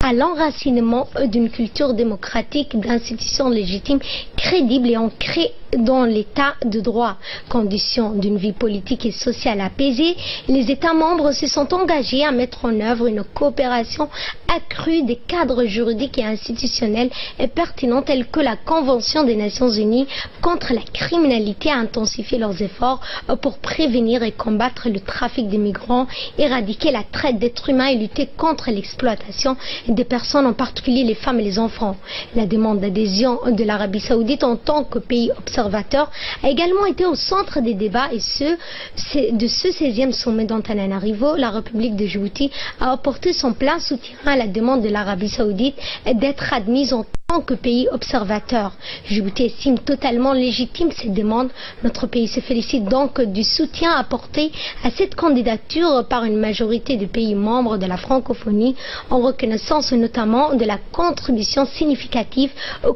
à l'enracinement d'une culture démocratique, d'institutions légitimes, crédibles et ancrées dans l'état de droit. Condition d'une vie politique et sociale apaisée, les États membres se sont engagés à mettre en œuvre une coopération accrue des cadres juridiques et institutionnels et pertinents tels que la Convention des Nations Unies contre la criminalité a intensifié leurs efforts pour prévenir et combattre le trafic des migrants, éradiquer la traite d'êtres humains et lutter contre l'exploitation des personnes, en particulier les femmes et les enfants. La demande d'adhésion de l'Arabie Saoudite en tant que pays observateur a également été au centre des débats et de ce 16e sommet d'Antananarivo. La République de Djibouti a apporté son plein soutien à la demande de l'Arabie Saoudite d'être admise en tant que pays observateur. Djibouti estime totalement légitime cette demande. Notre pays se félicite donc du soutien apporté à cette candidature par une majorité de pays membres de la francophonie, en reconnaissance notamment de la contribution significative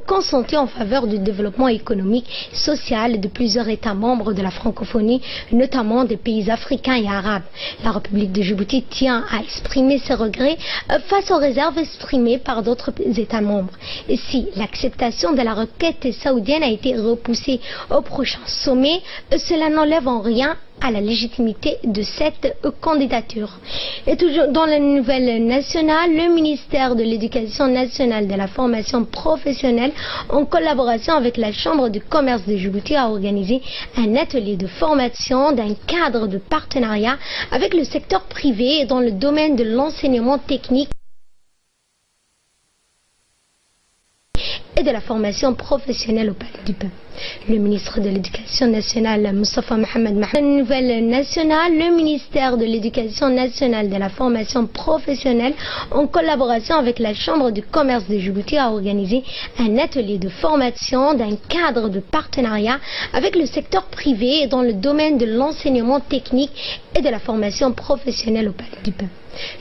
consentie en faveur du développement économique et social de plusieurs États membres de la francophonie, notamment des pays africains et arabes. La République de Djibouti tient à exprimer ses regrets face aux réserves exprimées par d'autres États membres. Et si l'acceptation de la requête saoudienne a été repoussée au prochain sommet, cela n'enlève en rien à la légitimité de cette candidature. Et toujours dans la nouvelle nationale, le ministère de l'Éducation nationale et de la formation professionnelle, en collaboration avec la Chambre de commerce de Djibouti, a organisé un atelier de formation d'un cadre de partenariat avec le secteur privé dans le domaine de l'enseignement technique et de la formation professionnelle au Palais du Peuple. Le ministre de l'Éducation nationale, Moustapha Mohamed Mahmoud, nouvelle nationale, le ministère de l'Éducation nationale et de la formation professionnelle, en collaboration avec la Chambre de commerce de Djibouti, a organisé un atelier de formation d'un cadre de partenariat avec le secteur privé dans le domaine de l'enseignement technique et de la formation professionnelle au Palais du Peuple.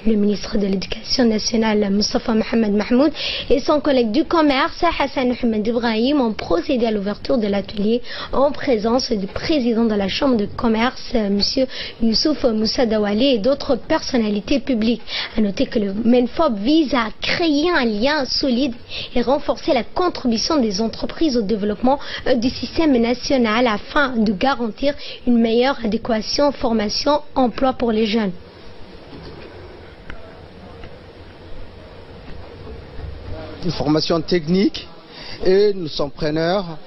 Le ministre de l'Éducation nationale, Moustapha Mohamed Mahmoud, et son collègue du commerce, Hassan Ahmed Ibrahim, ont procédé à l'ouverture de l'atelier en présence du président de la Chambre de commerce, M. Youssouf Moussa Dawali, et d'autres personnalités publiques. À noter que le MENFOP vise à créer un lien solide et renforcer la contribution des entreprises au développement du système national afin de garantir une meilleure adéquation, formation, emploi pour les jeunes. Une formation technique, et nous sommes preneurs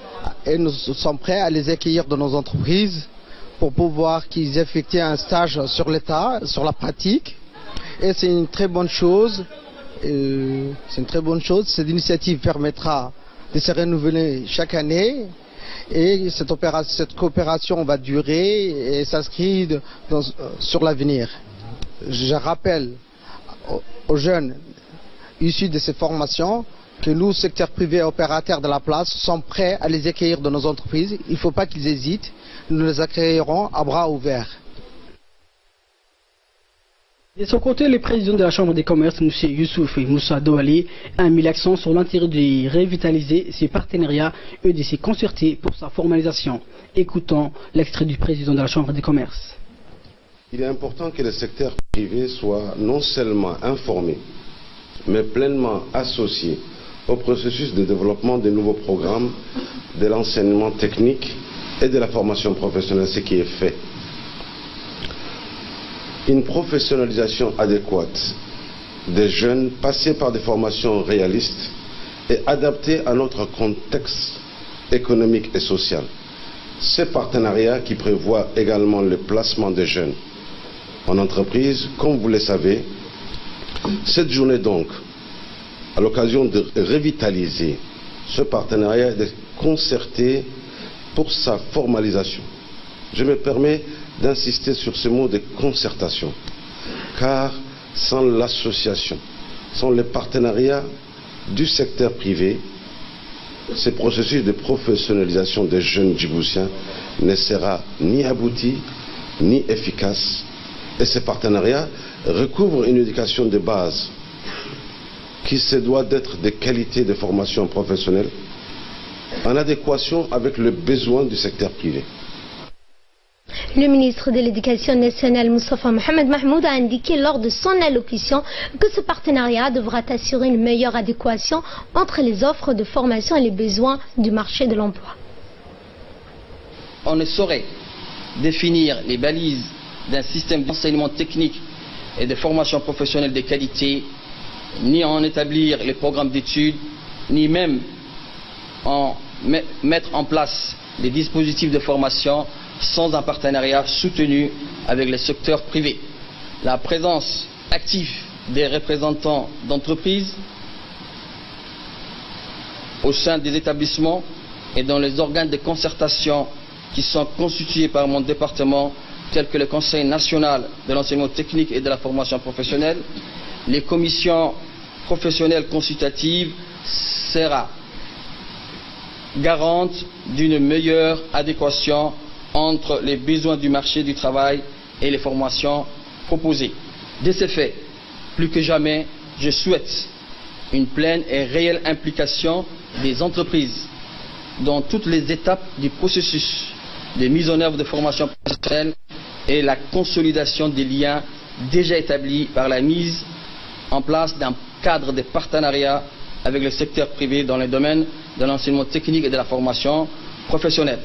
et nous sommes prêts à les accueillir dans nos entreprises pour pouvoir qu'ils effectuent un stage sur l'état, sur la pratique. Et c'est une très bonne chose. Cette initiative permettra de se renouveler chaque année. Et cette coopération va durer et s'inscrire sur l'avenir. Je rappelle aux jeunes issus de ces formations que nous, secteur privé et opérateurs de la place, sommes prêts à les accueillir dans nos entreprises. Il ne faut pas qu'ils hésitent. Nous les accueillerons à bras ouverts. De son côté, le président de la Chambre des commerces, M. Youssouf Moussa Dawali, a mis l'accent sur l'intérêt de revitaliser ses partenariats et de se concerter pour sa formalisation. Écoutons l'extrait du président de la Chambre des commerces. Il est important que le secteur privé soit non seulement informé, mais pleinement associé au processus de développement des nouveaux programmes de l'enseignement technique et de la formation professionnelle, ce qui est fait. Une professionnalisation adéquate des jeunes passés par des formations réalistes et adaptées à notre contexte économique et social. Ces partenariats qui prévoient également le placement des jeunes en entreprise, comme vous le savez, cette journée donc, à l'occasion de revitaliser ce partenariat et de concerter pour sa formalisation. Je me permets d'insister sur ce mot de concertation, car sans l'association, sans le partenariat du secteur privé, ce processus de professionnalisation des jeunes djiboutiens ne sera ni abouti, ni efficace. Et ce partenariat recouvre une éducation de base qui se doit d'être de qualité de formation professionnelle en adéquation avec le besoin du secteur privé. Le ministre de l'Éducation nationale, Moustapha Mohamed Mahmoud, a indiqué lors de son allocution que ce partenariat devra assurer une meilleure adéquation entre les offres de formation et les besoins du marché de l'emploi. On ne saurait définir les balises d'un système d'enseignement technique et de formation professionnelle de qualité, ni en établir les programmes d'études, ni même en mettre en place les dispositifs de formation sans un partenariat soutenu avec le secteur privé. La présence active des représentants d'entreprises au sein des établissements et dans les organes de concertation qui sont constitués par mon département, tels que le Conseil national de l'enseignement technique et de la formation professionnelle, les commissions professionnelles consultatives, sera garante d'une meilleure adéquation entre les besoins du marché du travail et les formations proposées. De ce fait, plus que jamais, je souhaite une pleine et réelle implication des entreprises dans toutes les étapes du processus de mise en œuvre de formation professionnelle et la consolidation des liens déjà établis par la mise en place d'un cadre de partenariat avec le secteur privé dans le domaine de l'enseignement technique et de la formation professionnelle.